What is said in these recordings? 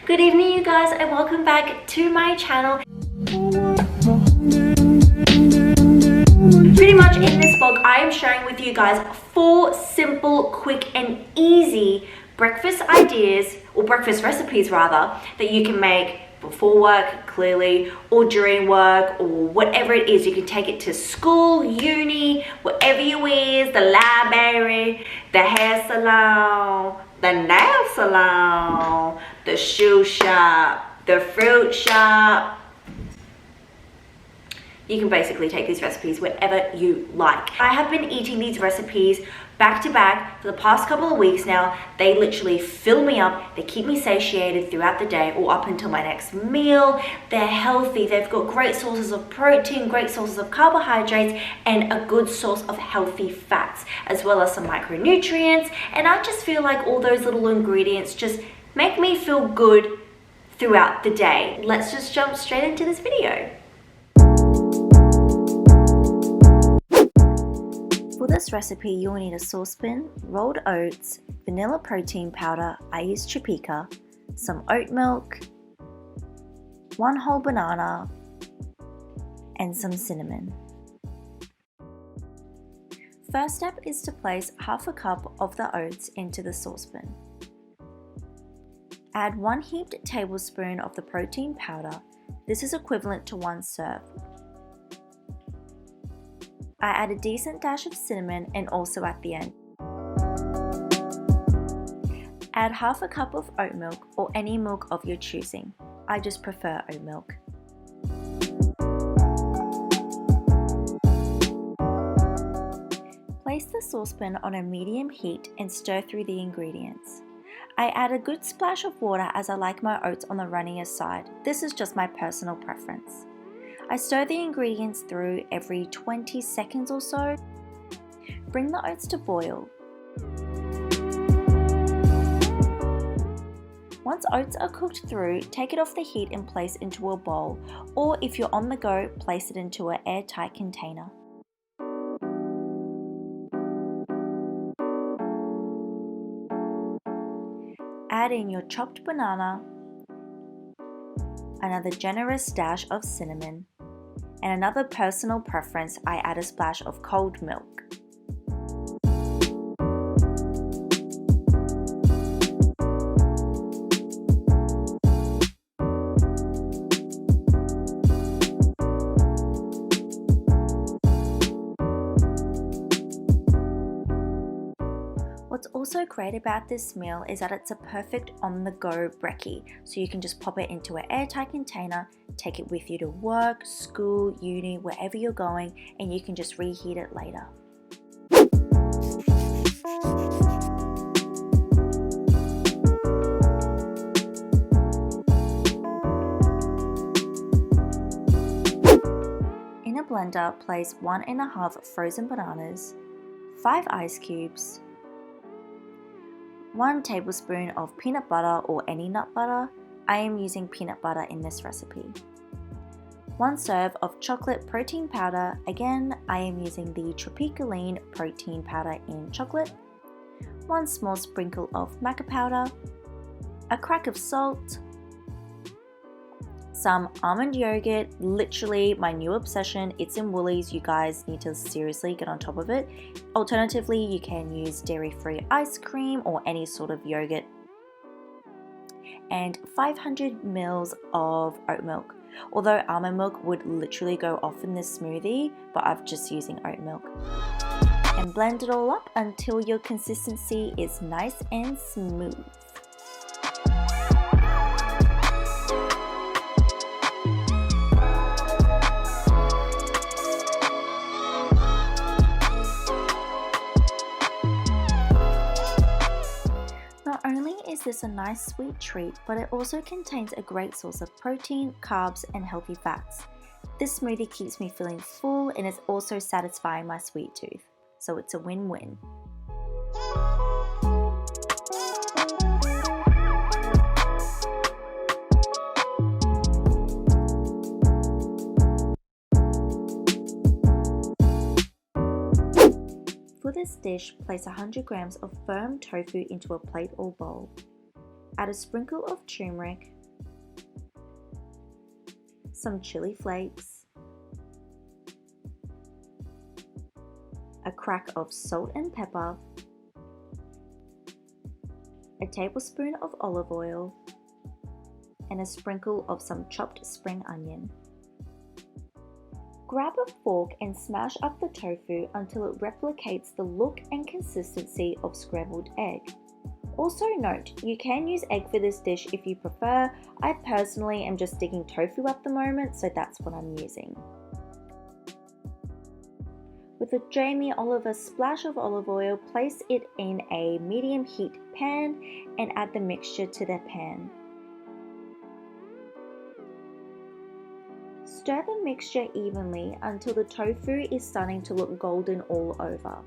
Good evening you guys and welcome back to my channel. Pretty much in this vlog I am sharing with you guys 4 simple, quick and easy breakfast ideas, or breakfast recipes rather, that you can make before work clearly, or during work, or whatever it is. You can take it to school, uni, wherever you is, the library, the hair salon, the nail salon, the shoe shop, the fruit shop. You can basically take these recipes wherever you like. I have been eating these recipes back to back for the past couple of weeks now. They literally fill me up. They keep me satiated throughout the day or up until my next meal. They're healthy. They've got great sources of protein, great sources of carbohydrates, and a good source of healthy fats, as well as some micronutrients. And I just feel like all those little ingredients just make me feel good throughout the day. Let's just jump straight into this video. For this recipe, you'll need a saucepan, rolled oats, vanilla protein powder, I use Topeka, some oat milk, 1 whole banana, and some cinnamon. First step is to place half a cup of the oats into the saucepan. Add 1 heaped tablespoon of the protein powder. This is equivalent to 1 serve. I add a decent dash of cinnamon and also at the end. Add half a cup of oat milk or any milk of your choosing. I just prefer oat milk. Place the saucepan on a medium heat and stir through the ingredients. I add a good splash of water as I like my oats on the runnier side. This is just my personal preference. I stir the ingredients through every 20 seconds or so. Bring the oats to boil. Once oats are cooked through, take it off the heat and place into a bowl, or if you're on the go, place it into an airtight container. Add in your chopped banana, another generous dash of cinnamon, and another personal preference, I add a splash of cold milk. What's also great about this meal is that it's a perfect on-the-go breaky, so you can just pop it into an airtight container, take it with you to work, school, uni, wherever you're going, and you can just reheat it later. In a blender, place 1½ frozen bananas, 5 ice cubes, 1 tablespoon of peanut butter or any nut butter. I am using peanut butter in this recipe. 1 serve of chocolate protein powder. Again, I am using the Topeka protein powder in chocolate. 1 small sprinkle of maca powder. A crack of salt. Some almond yogurt, literally my new obsession. It's in Woolies. You guys need to seriously get on top of it. Alternatively, you can use dairy-free ice cream or any sort of yogurt. And 500 ml of oat milk. Although almond milk would literally go off in this smoothie, but I'm just using oat milk. And blend it all up until your consistency is nice and smooth. Not only is this a nice sweet treat, but it also contains a great source of protein, carbs, and healthy fats. This smoothie keeps me feeling full and is also satisfying my sweet tooth, so it's a win-win. For this dish, place 100 grams of firm tofu into a plate or bowl. Add a sprinkle of turmeric, some chili flakes, a crack of salt and pepper, a tablespoon of olive oil, and a sprinkle of some chopped spring onion. Grab a fork and smash up the tofu until it replicates the look and consistency of scrambled egg. Also note, you can use egg for this dish if you prefer. I personally am just sticking tofu at the moment, so that's what I'm using. With a Jamie Oliver splash of olive oil, place it in a medium heat pan and add the mixture to the pan. Stir the mixture evenly until the tofu is starting to look golden all over.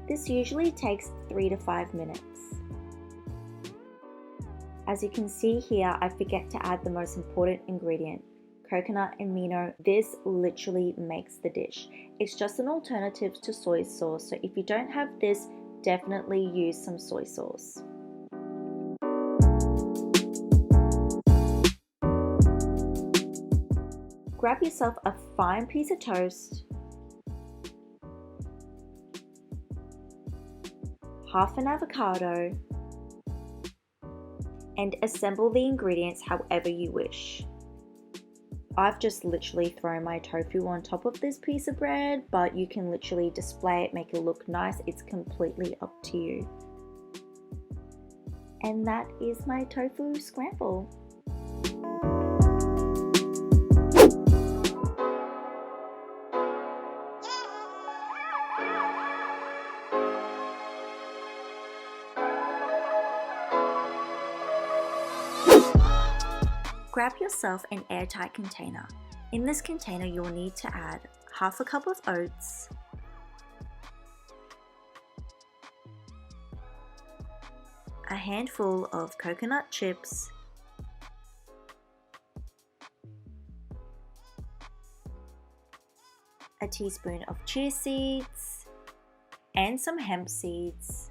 This usually takes 3 to 5 minutes. As you can see here, I forget to add the most important ingredient, coconut amino. This literally makes the dish. It's just an alternative to soy sauce, so if you don't have this, definitely use some soy sauce. Grab yourself a fine piece of toast, half an avocado, and assemble the ingredients however you wish. I've just literally thrown my tofu on top of this piece of bread, but you can literally display it, make it look nice. It's completely up to you. And that is my tofu scramble. Grab yourself an airtight container. In this container, you'll need to add half a cup of oats, a handful of coconut chips, a teaspoon of chia seeds, and some hemp seeds.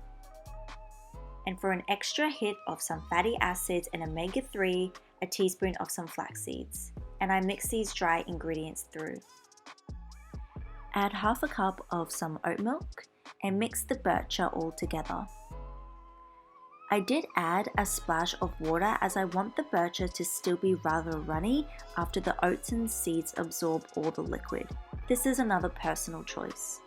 And for an extra hit of some fatty acids and omega-3, a teaspoon of some flax seeds. And I mix these dry ingredients through. Add half a cup of some oat milk and mix the bircher all together. I did add a splash of water as I want the bircher to still be rather runny after the oats and seeds absorb all the liquid. This is another personal choice.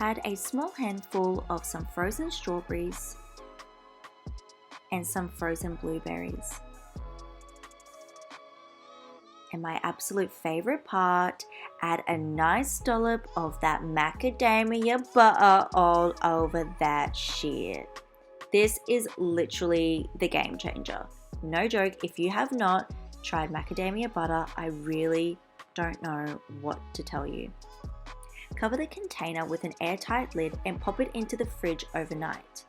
Add a small handful of some frozen strawberries and some frozen blueberries. And my absolute favorite part, add a nice dollop of that macadamia butter all over that shit. This is literally the game changer. No joke, if you have not tried macadamia butter, I really don't know what to tell you. Cover the container with an airtight lid and pop it into the fridge overnight.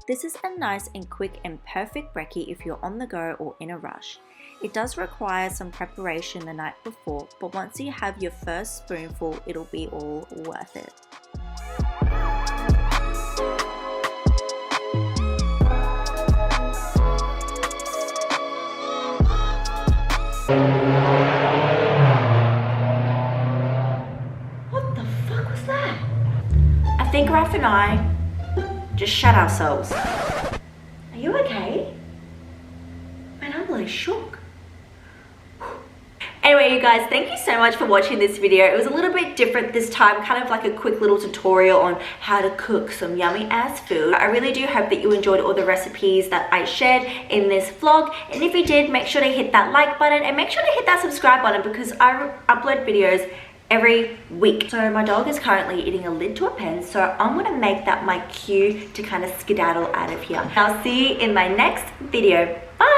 This is a nice and quick and perfect brekkie if you're on the go or in a rush. It does require some preparation the night before, but once you have your first spoonful, it'll be all worth it. I think Raph and I just shat ourselves. Are you okay? Man, I'm really shook. Anyway, you guys, thank you so much for watching this video. It was a little bit different this time, kind of like a quick little tutorial on how to cook some yummy ass food. I really do hope that you enjoyed all the recipes that I shared in this vlog. And if you did, make sure to hit that like button and make sure to hit that subscribe button because I upload videos every week. So my dog is currently eating a lid to a pen, so I'm gonna make that my cue to kind of skedaddle out of here. I'll see you in my next video. Bye!